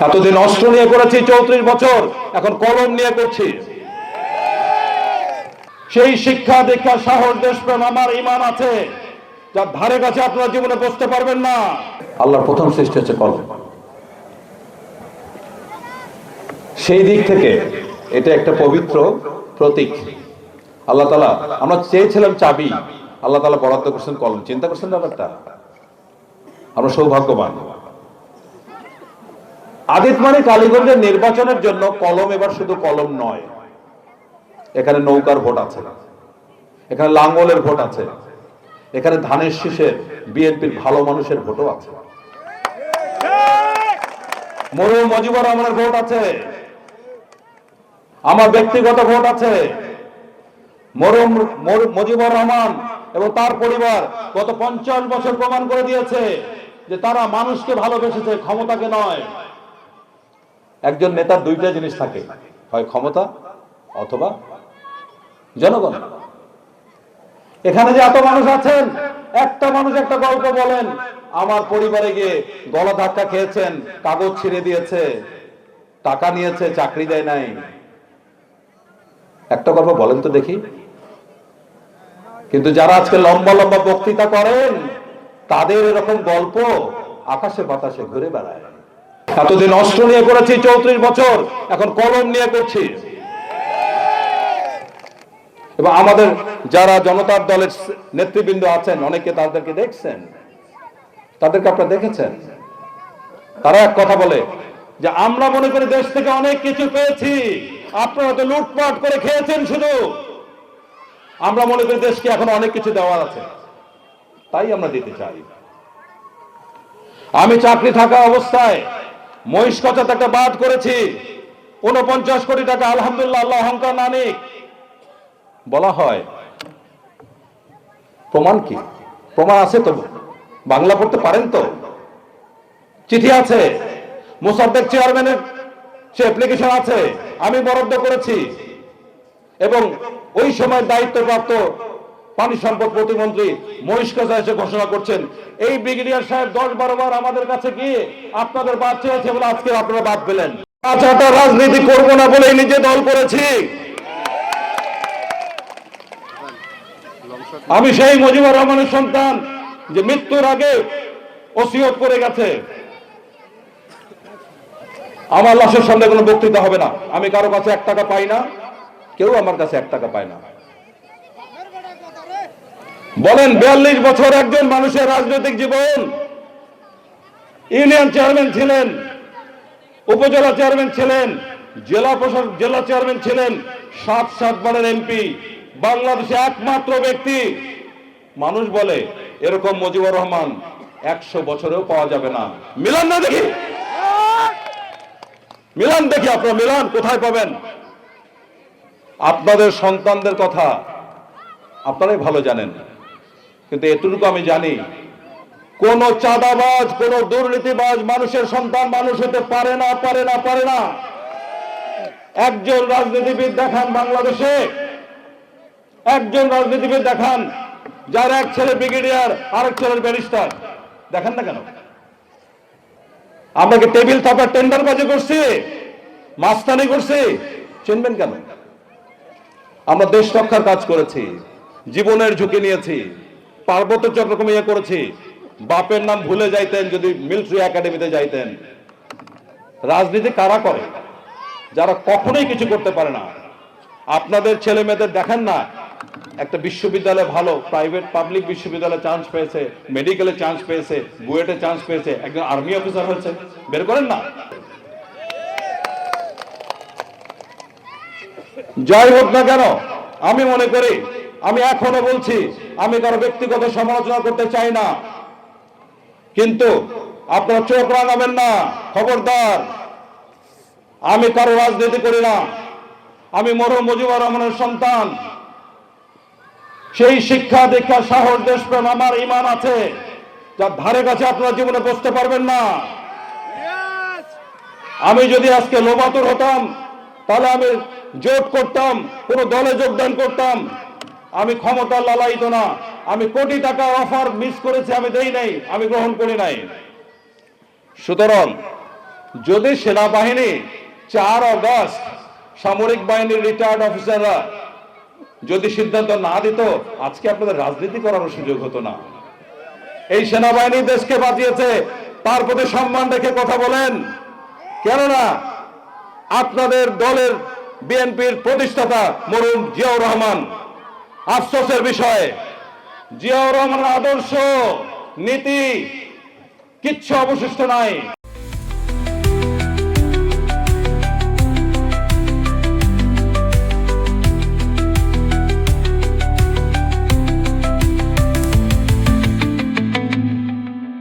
এতদিন অস্ত্র নিয়ে করেছি 34 বছর, এখন কলম নিয়ে করছি। সেই শিক্ষা দীক্ষা সাহস দেশপ্রেম আমার ঈমান আছে, যার ধারে কাছে আপনারা জীবনে বসতে পারবেন না। আল্লাহর প্রথম সৃষ্টি হচ্ছে কলম। সেই দিক থেকে এটা একটা পবিত্র প্রতীক। আল্লাহ তাআলা, আমরা চেয়েছিলাম চাবি, আল্লাহ তাআলা বরাদ্দ করছেন কলম। চিন্তা করছেন ব্যাপারটা? আমরা সৌভাগ্যবান। আদিতমারি কালীগঞ্জের নির্বাচনের জন্য কলম এবার শুধু কলম নয়, এখানে নৌকার ভোট আছে, এখানে লাঙ্গলের ভোট আছে, এখানে ধানের শীষের বিএনপির ভালো মানুষের ভোটও আছে, মরহুম মুজিবুর রহমানের ভোট আছে, আমার ব্যক্তিগত ভোট আছে। মরহুম মুজিবুর রহমান এবং তার পরিবার গত 50 বছর প্রমাণ করে দিয়েছে যে তারা মানুষকে ভালোবেসেছে, ক্ষমতাকে নয়। একজন নেতার দুইটা জিনিস থাকে, হয় ক্ষমতা অথবা জনগণ। এখানে যে এত মানুষ আছেন, একটা মানুষ একটা গল্প বলেন, আমার পরিবারে গিয়ে গলা ধাক্কা খেয়েছেন, কাগজ ছিঁড়ে দিয়েছে, টাকা নিয়েছে, চাকরি দেয় নাই। একটা গল্প বলেন তো দেখি। কিন্তু যারা আজকে লম্বা লম্বা বক্তৃতা করেন, তাদের এরকম গল্প আকাশে বাতাসে ঘুরে বেড়ায়। এতদিন অস্ত্র নিয়ে করেছি 34 বছর, এখন কলম নিয়ে করছি। এবং আমাদের যারা জনতার দলের নেতৃবৃন্দ আছেন, অনেকে তাদেরকে দেখছেন, তাদেরকে আপনারা দেখেছেন, তারা এক কথা বলে যে আমরা মনে করি দেশ থেকে অনেক কিছু পেয়েছি, আপনারা তো লুটপাট করে খেয়েছেন শুধু। আমরা মনে করি দেশকে এখন অনেক কিছু দেওয়ার আছে, তাই আমরা দিতে চাই। আমি চাকরি থাকা অবস্থায় মহিষকচাতে একটা বাদ করেছি, 49 কোটি টাকা, আলহামদুলিল্লাহ, আল্লাহ অহংকার নানিক বলা হয়। প্রমাণ কি? প্রমাণ আছে তো, বাংলা পড়তে পারেন তো, চিঠি আছে, মোসাদ্দেক চেয়ারম্যানের সে অ্যাপ্লিকেশন আছে, আমি বরাদ্দ করেছি। এবং ওই সময় দায়িত্বপ্রাপ্ত পানি সম্পদ প্রতিমন্ত্রী মহিষকচা এসে ঘোষণা করছেন, এই ব্রিগেডিয়ার সাহেব 10-12 বার আমাদের কাছে গিয়ে আপনাদের বাদ চেয়েছে বলে আজকে আপনারা বাদ পেলেন। আচ্ছা, রাজনীতি করব না বলে নিজে দল করেছি। আমি সেই মুজিবুর রহমানের সন্তান যে মৃত্যুর আগে ওসিয়ত করে গেছে, আমার লাশের সামনে কোনো বক্তৃতা হবে না। আমি কারো কাছে 1 টাকা পাই না, কেউ আমার কাছে 1 টাকা পায় না। বলেন, 42 বছর একজন মানুষের রাজনৈতিক জীবন। ইউনিয়ন চেয়ারম্যান ছিলেন, উপজেলা চেয়ারম্যান ছিলেন, জেলা চেয়ারম্যান ছিলেন, 7 বারের এমপি, বাংলাদেশে একমাত্র ব্যক্তি। মানুষ বলে এরকম মুজিবুর রহমান 100 বছরেও পাওয়া যাবে না। মিলান না দেখি, মিলান দেখি, আপনারা মিলান কোথায় পাবেন? আপনাদের সন্তানদের কথা আপনারাই ভালো জানেন, কিন্তু এটুকু আমি জানি, কোন চাঁদাবাজ, কোন দুর্নীতিবাজ মানুষের সন্তান মানুষ হতে পারে না, পারে না, পারে না। একজন রাজনীতিবিদ দেখান বাংলাদেশে, একজন রাজনীতিবিদ দেখান যার এক ছেলে ব্রিগেডিয়ার, আরেক ছেলের ব্যারিস্টার। দেখেন না কেন? আমরা কি টেবিল থাপার টেন্ডারবাজি করছি, মাস্তানি করছি? চিনবেন কেন? আমরা দেশ রক্ষার কাজ করেছি, জীবনের ঝুঁকি নিয়েছি, পার্বত্য চট্টগ্রাম করেছি। বাপের নাম ভুলে যাইতেন যদি মিলিটারি একাডেমিতে যাইতেন। রাজনীতি কারা করে? যারা কখনোই কিছু করতে পারে না। আপনাদের ছেলে মেয়েদের দেখেন না, একটা বিশ্ববিদ্যালয়ে, ভালো প্রাইভেট পাবলিক বিশ্ববিদ্যালয়ে চান্স পেয়েছে, মেডিকেলে চান্স পেয়েছে, বুয়েটে চান্স পেয়েছে, একজন আর্মি অফিসার হয়েছে, বের করেন না। যাই হোক না কেন, আমি মনে করি, আমি এখনো বলছি, আমি কারো ব্যক্তিগত সমালোচনা করতে চাই না, কিন্তু আপনারা চোখ রাঙাবেন না, খবরদার। আমি কারো রাজনীতি করি না, আমি মরহুম মুজিবুর রহমানের সন্তান। সেই শিক্ষা দীক্ষা সাহস দেশপ্রেম আমার ঈমান আছে, যার ধারে কাছে আপনারা জীবনে বসতে পারবেন না। আমি যদি আজকে লোবাতুর হতাম, তাহলে আমি জোট করতাম, কোন দলে যোগদান করতাম। আমি ক্ষমতার লালায়িত না। আমি কোটি টাকার অফার মিস করেছি, আমি দেই নাই, আমি গ্রহণ করি নাই। সুতরাং যদি সেনাবাহিনী 4 আগস্ট সামরিক বাহিনীর রিটায়ার্ড অফিসাররা যদি সিদ্ধান্ত না দিত, আজকে আপনাদের রাজনীতি করার সুযোগ হতো না। এই সেনাবাহিনী দেশকে বাঁচিয়েছে, তার প্রতি সম্মান রেখে কথা বলেন। কেননা আপনাদের দলের বিএনপির প্রতিষ্ঠাতা মরহুম জিয়াউর রহমান, আফসোসের বিষয় জিয়াউর রহমানের আদর্শ নীতি কিচ্ছু অবশিষ্ট নাই।